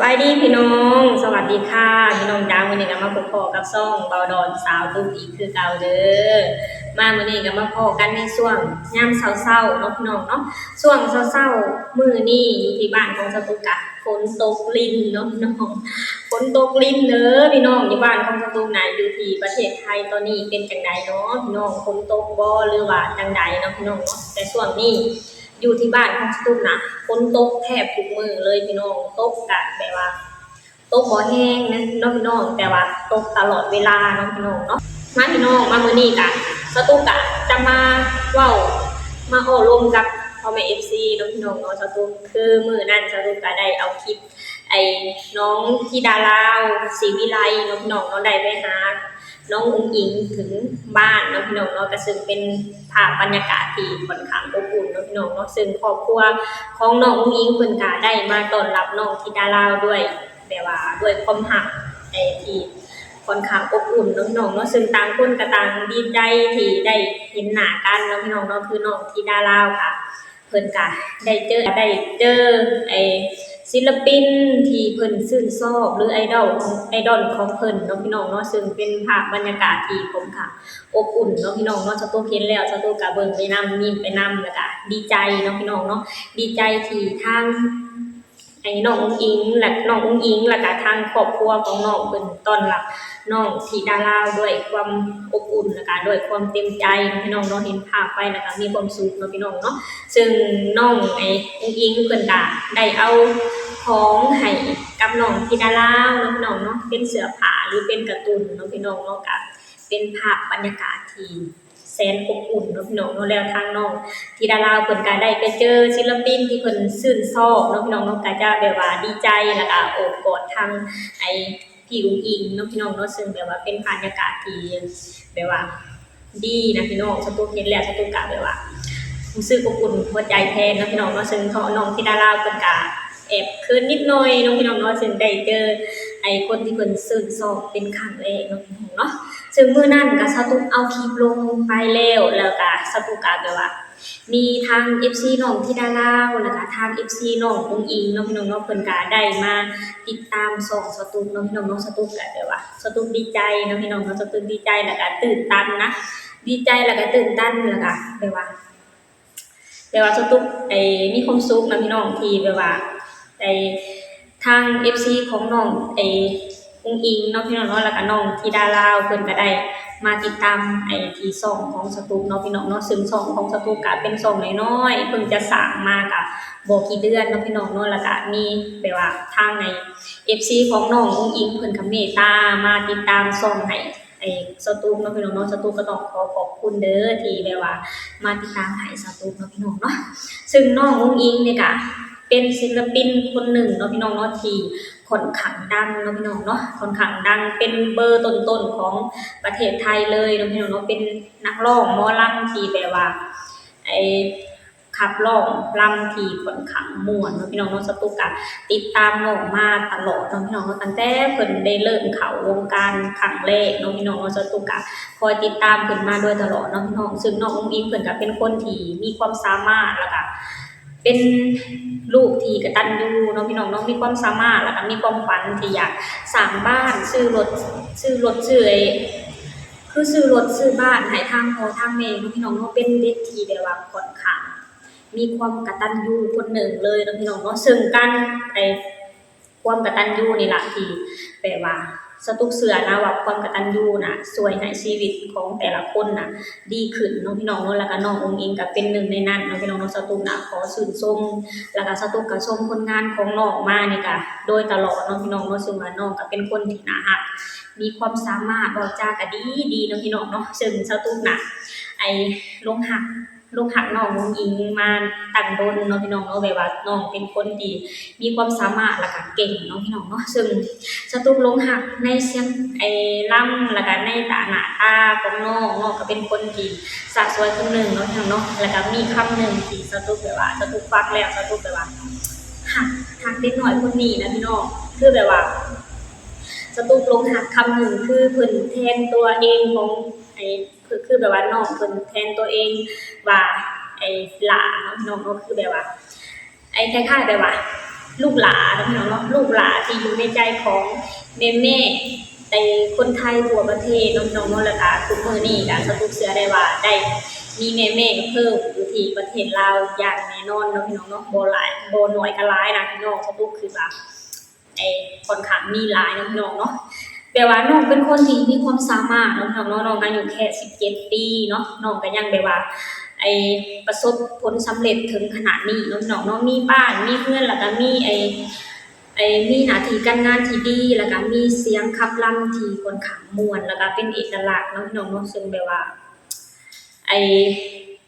บายดีพี่น้องสวัสดีค่ะพี่น้องจ้าวันนี้ก็มาพบกับซ่องเบาดอนสาวตุ้มอีกคือเก่าเด้อมาวันนี้ก็มาพบกันในช่วงยามเช้าๆเนาะพี่น้องเนาะช่วงเช้าๆมื้อนี้อยู่ที่บ้านของสตุกะฝนตกลิ้นเนาะพี่น้องฝนตกลิ้นเด้อพี่น้องอยู่บ้านของสตุกน่ะอยู่ที่ประเทศไทยตอนนี้เป็นจังไดเนาะพี่น้องฝนตกบ่หรือว่าจังไดเนาะพี่น้องเนาะแต่ช่วงนี้อยู่ที่บ้านของสตุกน่ะฝนตกแทบทุกมื้อเลยพี่น้องตกกะแบบว่า ตกบ่แห้งนะพี่น้องแต่ว่าตกตลอดเวลาเนาะพี่น้องเนาะมาพี่น้องมามื้อนี้กะสตุกกะจะมาเว้ามาโอ้ลมกับพ่อแม่ FC เนาะพี่น้องเนาะสตุกคือมื้อนั้นสตุกกะได้เอาคลิปไอ้น้องธิดาลาวศรีวิไลเนาะพี่น้องเนาะได้ไปหาน้องอุ๋งอิงถึงบ้านเนาะพี่น้องเนาะก็ซึ่งเป็นภาพบรรยากาศที่ค่อนข้างอบอุ่นเนาะพี่น้องเนาะซึ่งครอบครัวของน้องอุ๋งอิงเพิ่นก็ได้มาต้อนรับน้องธิดาลาวด้วยแบบว่าด้วยความหักที่ค่อนข้างอบอุ่นเนาะพี่น้องเนาะซึ่งต่างคนก็ต่างดีใจที่ได้เห็นหน้ากันเนาะพี่น้องเนาะคือน้องธิดาลาวค่ะเพิ่นก็ได้เจอศิลปินที่เพิ่นชื่นชอบหรือไอดอลของเพิ่นเนาะพี่น้องเนาะซึ่งเป็นภาพบรรยากาศที่ผมค่ะอบอุ่นเนาะพี่น้องเนาะสตูเห็นแล้วสตูก็เบิ่งไปนำยิ้มไปนำแล้วก็ดีใจเนาะพี่น้องเนาะดีใจที่ทางน้องอุ๋งอิงและทางครอบครัวของน้องเพิ่นต้อนรับน้องธิดาลาวด้วยความอบอุ่นแล้วก็ด้วยความเต็มใจพี่น้องเนาะเห็นภาพไปแล้วก็มีความสุขเนาะพี่น้องเนาะซึ่งน้องอุ๋งอิงเพิ่นก็ได้เอาของให้กับน้องธิดาลาวเนาะพี่น้องเนาะเป็นเสื้อผ้าหรือเป็นการ์ตูนเนาะพี่น้องเนาะก็เป็นภาพบรรยากาศที่แสนอบอุ่นเนาะพี่น้องเนาะแล้วทางน้องธิดาลาวเพิ่นก็ได้ไปเจอศิลปินที่เพิ่นชื่นชอบเนาะพี่น้องเนาะก็จะแบบว่าดีใจแล้วก็โอบกอดทางพี่อุ๋งอิงเนาะพี่น้องเนาะซึ่งแบบว่าเป็นบรรยากาศที่แบบว่าดีนะพี่น้องสตูเห็นแล้วสตูก็แบบว่ารู้สึกอบอุ่นหัวใจแทนเนาะพี่น้องเนาะซึ่งน้องธิดาลาวเพิ่นก็แอบเขินนิดหน่อยเนาะพี่น้องเนาะซึ่งได้เจอคนที่เพิ่นชื่นชอบเป็นครั้งแรกเนาะพี่น้องเนาะซึ่งมื้อนั้นก็สตูเอาคลิปลงไปแล้วก็สตูก็แบบว่ามีทาง FC น้องธิดาลาวแล้วก็ทาง FC น้องอุ๋งอิงเนาะพี่น้องเนาะเพิ่นก็ได้มาติดตามช่องสตูเนาะพี่น้องเนาะสตูก็แบบว่าสตูดีใจเนาะพี่น้องเนาะสตูดีใจแล้วก็ตื่นตันนะดีใจแล้วก็ตื่นตันแล้วก็แบบว่าสตูมีความสุขนะพี่น้องที่แบบว่าทาง FC ของน้องอุ๋งอิงเนาะพี่น้องเนาะแล้วก็น้องธิดาลาวเพิ่นก็ได้มาติดตามที่ช่องของสตูเนาะพี่น้องเนาะซึ่งช่องของสตูก็เป็นช่องน้อยๆเพิ่นจะสร้างมาก็บ่กี่เดือนเนาะพี่น้องเนาะแล้วก็มีแบบว่าทางใน FC ของน้องอุ๋งอิงเพิ่นก็เมตตามาติดตามช่องให้สตูเนาะพี่น้องเนาะสตูก็ต้องขอบคุณเด้อที่แบบว่ามาติดตามให้สตูเนาะพี่น้องเนาะซึ่งน้องอุ๋งอิงเนี่ยก็เป็นศิลปินคนหนึ่งเนาะพี่น้องเนาะที่ค่อนข้างดังเนาะพี่น้องเนาะค่อนข้างดังเป็นเบอร์ต้นๆของประเทศไทยเลยเนาะพี่น้องเนาะเป็นนักร้องหมอลำที่แบบว่าขับร้องลำที่ค่อนข้างม่วนเนาะพี่น้องเนาะสตุกก็ติดตามน้องมาตลอดเนาะพี่น้องเนาะตั้งแต่เพิ่นได้เริ่มเข้าวงการครั้งแรกเนาะพี่น้องเนาะสตุกก็คอยติดตามเพิ่นมาโดยตลอดเนาะพี่น้องซึ่งน้องอุ๋งอิงเพิ่นก็เป็นคนที่มีความสามารถแล้วก็เป็นลูกที่กตัญญูเนาะพี่น้องเนาะมีความสามารถแล้วก็มีความฝันที่อยากสร้างบ้านซื้อรถซื้อรถซื้อบ้านให้ทางพ่อทางแม่เนาะพี่น้องเนาะเป็นเด็กที่แบบว่าค่อนข้างมีความกตัญญูคนหนึ่งเลยเนาะพี่น้องเนาะซึ่งกันความกตัญญูนี่ล่ะที่แบบว่าสตุกเชื่อนะว่าความกตัญญูน่ะช่วยให้ชีวิตของแต่ละคนน่ะดีขึ้นเนาะพี่น้องเนาะแล้วก็น้องอุ๋งอิงก็เป็นหนึ่งในนั้นเนาะพี่น้องเนาะสตุกน่ะขอชื่นชมแล้วก็สตุกก็ชมผลงานของน้องมานี่ก็โดยตลอดเนาะพี่น้องเนาะซึ่งว่าน้องก็เป็นคนที่น่ารักมีความสามารถเว้าจาก็ดีเนาะพี่น้องเนาะซึ่งสตุกน่ะลงหักน้องอุ๋งอิงมาตั้งโดนเนาะพี่น้องเนาะแบบว่าน้องเป็นคนที่มีความสามารถแล้วก็เก่งเนาะพี่น้องเนาะซึ่งสตุกลงหักในเสียงลำแล้วก็ในหน้าตาของน้องก็เป็นคนที่สะสวยคนหนึ่งเนาะพี่น้องเนาะแล้วก็มีคำหนึ่งที่สตุกแบบว่าสตุกฟังแล้วสตุกแบบว่าหักเด็กน้อยคนนี้นะพี่น้องคือแบบว่าสตุกลงหักคำหนึ่งคือเพิ่นแทนตัวเองของคือแบบว่าน้องเพิ่นแทนตัวเองว่าหลาเนาะน้องก็คือแบบว่าคล้ายๆแบบว่า ลูกหลานเนาะพี่น้องเนาะลูกหลานที่อยู่ในใจของแม่ในคนไทยทั่วประเทศเนาะพี่น้องเนาะแล้วก็ทุกมื้อนี้ก็สรุปเชื่อได้ว่าได้มีแม่เพิ่มอยู่ที่ประเทศลาวอย่างแน่นอนเนาะพี่น้องเนาะบ่หลายบ่น้อยก็หลายนะพี่น้องสรุปคือว่าค่อนข้างมีหลายเนาะพี่น้องเนาะแต่ว่าน้องเป็นคนที่มีความสามารถเนาะพี่น้องเนาะน้องอายุแค่17ปีเนาะน้องก็ยังแบบว่าประสบผลสำเร็จถึงขนาดนี้เนาะพี่น้องเนาะมีบ้านมีเพื่อนแล้วก็มีมีหน้าที่การงานที่ดีแล้วก็มีเสียงขับร้องที่ค่อนข้างม่วนแล้วก็เป็นเอกลักษณ์เนาะพี่น้องเนาะซึ่งแบบว่า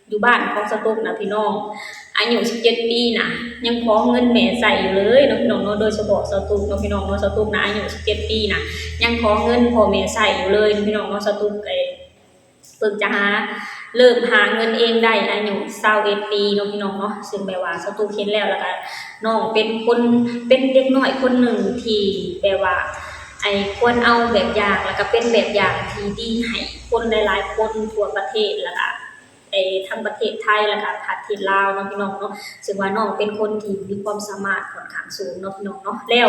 อยู่บ้านของสตุ๊กนะพี่น้องอายุ17ปีน่ะยังขอเงินแม่ใช้อยู่เลยเนาะพี่น้องเนาะโดยเฉพาะสตุ๊กเนาะพี่น้องเนาะสตุ๊กนะอายุ17ปีน่ะยังขอเงินพ่อแม่ใช้อยู่เลยพี่น้องเนาะสตุ๊กเพิ่งจะเริ่มหาเงินเองได้อายุ21ปีเนาะพี่น้องเนาะซึ่งแบบว่าสตุ๊กเห็นแล้วก็น้องเป็นเด็กน้อยคนหนึ่งที่แบบว่าควรเอาแบบอย่างแล้วก็เป็นแบบอย่างที่ดีให้คนหลายๆคนทั่วประเทศแล้วก็ทั้งประเทศไทยแล้วก็ประเทศลาวเนาะพี่น้องเนาะซึ่งว่าน้องเป็นคนที่มีความสามารถค่อนข้างสูงเนาะพี่น้องเนาะแล้ว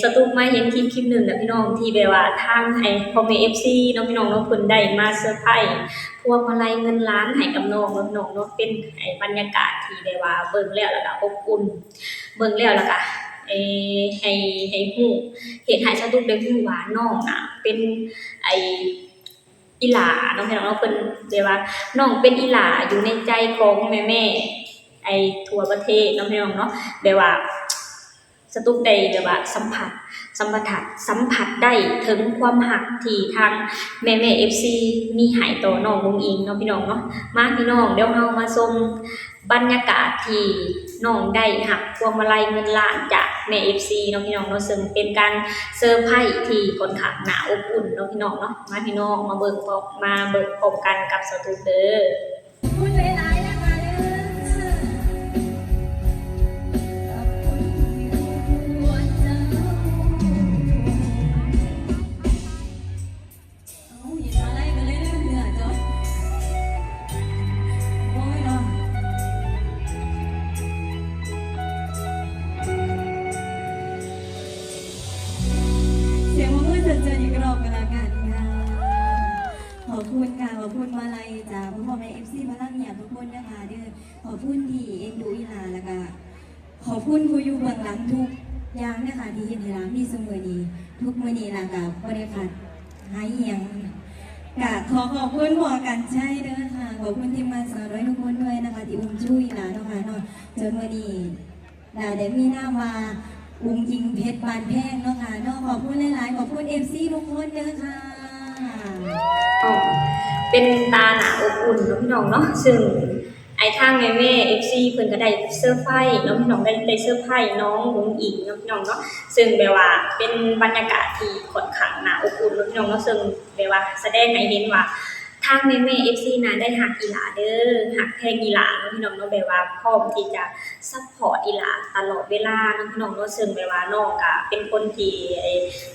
สตุ๊กมาเห็นคลิปหนึ่งนะพี่น้องที่แบบว่าทางพ่อแม่ FC เนาะพี่น้องเนาะเพิ่นได้มาเซอร์ไพรส์พวงมาลัยเงินล้านให้กับน้องเนาะพี่น้องเนาะเป็นบรรยากาศที่แบบว่าเบิ่งแล้วก็อบอุ่นเบิ่งแล้วก็ให้ฮู้เฮ็ดให้สตุ๊กได้ฮู้ว่าน้องน่ะเป็นอีหลาเนาะพี่น้องเนาะเพิ่นแบบว่าน้องเป็นอีหลาอยู่ในใจของแม่ทั่วประเทศเนาะพี่น้องเนาะแบบว่าสตุ๊กได้แบบว่าสัมผัสได้ถึงความหักที่ทางแม่ FC มีให้ต่อน้องอุ้งอิงเนาะพี่น้องเนาะมาพี่น้องเดี๋ยวเรามาชมบรรยากาศที่น้องได้หักพวงมาลัยเงินล้านจากแม่ FC เนาะพี่น้องเนาะซึ่งเป็นการเซอร์ไพรส์ที่ค่อนข้างน่าอบอุ่นเนาะพี่น้องเนาะมาพี่น้องมาเบิ่งพร้อมกันกับสตุ๊กเด้อพูดหลายๆนะคะเด้อขอบคุณค่ะขอบคุณมาลัยจากพ่อแม่ FC พลังเนี่ยทุกคนนะคะเด้อขอบคุณที่เอ็นดูอีหลาแล้วก็ขอบคุณผู้อยู่เบื้องหลังทุกอย่างนะคะที่เห็นให้หลานมีเสมอนี้ทุกมื้อนี้ล่ะก็บ่ได้ขาดหายเหี่ยงก็ขอบคุณพ่อกันใช่เด้อค่ะขอบคุณทีมงานสาวน้อยทุกคนด้วยนะคะที่อุ้มช่วยหลานเนาะค่ะเนาะจนมื้อนี้ได้มีหน้ามาอุ้มยิงเพชรบานแพงเนาะค่ะเนาะขอบคุณหลายๆขอบคุณ FC ทุกคนเด้อค่ะเป็นตาหนาอบอุ่นเนาะพี่น้องเนาะซึ่งทางแม่ FC เพิ่นก็ได้เซอร์ไพรส์เนาะพี่น้องได้เซอร์ไพรส์น้องอุ้งอิงเนาะพี่น้องเนาะซึ่งแบบว่าเป็นบรรยากาศที่ค่อนข้างน่าอบอุ่นเนาะพี่น้องเนาะซึ่งแบบว่าแสดงให้เห็นว่าทางแม่ FC น่ะได้ฮักอีหลาเด้อฮักแพงอีหลาเนาะพี่น้องเนาะแบบว่าพร้อมที่จะซัพพอร์ตอีหลาตลอดเวลาเนาะพี่น้องเนาะซึ่งแบบว่าน้องก็เป็นคนที่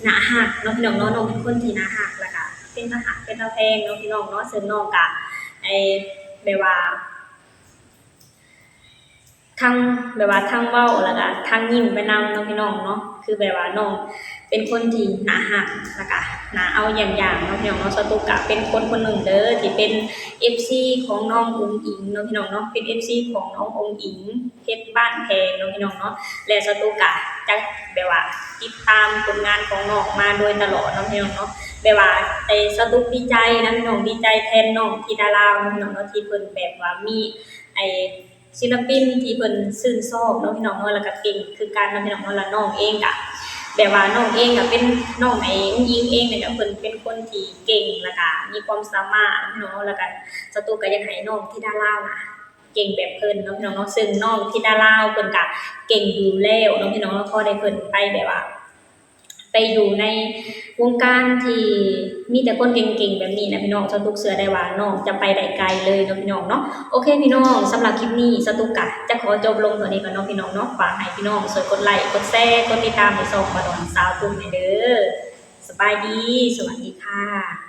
น่าฮักเนาะพี่น้องเนาะน้องเป็นคนที่น่าฮักแล้วก็เป็นทหารเป็นตาแพงเนาะพี่น้องเนาะซึ่งน้องก็แบบว่าทั้งแบบว่าทั้งเว้าแล้วก็ทั้งยิ้มไปนำเนาะพี่น้องเนาะคือแบบว่าน้องเป็นคนที่น่าฮักแล้วก็น่าเอาอย่างเนาะพี่น้องเนาะสตุ๊กก็เป็นคนหนึ่งเด้อที่เป็น FC ของน้องอุ้งอิงเนาะพี่น้องเนาะเป็น FC ของน้องอุ้งอิงเพชรบ้านแพงเนาะพี่น้องเนาะและสตุ๊กก็จะแบบว่าติดตามผลงานของน้องมาโดยตลอดเนาะพี่น้องเนาะแบบว่าสตุ๊กดีใจนะพี่น้องดีใจแทนน้องธิดาลาวเนาะพี่น้องเนาะที่เพิ่นแบบว่ามีศิลปินที่เพิ่นชื่นชอบเนาะพี่น้องเนาะแล้วก็เก่งคือกันเนาะพี่น้องเนาะแล้วน้องเองก็แบบว่าน้องเองก็เป็นน้องอุ้งอิงเองเนี่ยก็เพิ่นเป็นคนที่เก่งแล้วก็มีความสามารถเนาะแล้วก็สตุ๊กก็อยากให้น้องธิดาลาวน่ะเก่งแบบเพิ่นเนาะพี่น้องเนาะซึ่งน้องธิดาลาวเพิ่นก็เก่งอยู่แล้วเนาะพี่น้องเนาะพอได้เพิ่นไปแบบว่าไปอยู่ในวงการที่มีแต่คนเก่งๆแบบนี้นะพี่น้องสตุ๊กเชื่อได้ว่าน้องจะไปได้ไกลเลยเนาะพี่น้องเนาะโอเคพี่น้องสำหรับคลิปนี้สตุ๊กก็จะขอจบลงเท่านี้ก่อนเนาะพี่น้องเนาะฝากให้พี่น้องช่วยกดไลค์กดแชร์กดติดตามให้ช่องบาดอนสาวตุ้มให้เด้อสบายดีสวัสดีค่ะ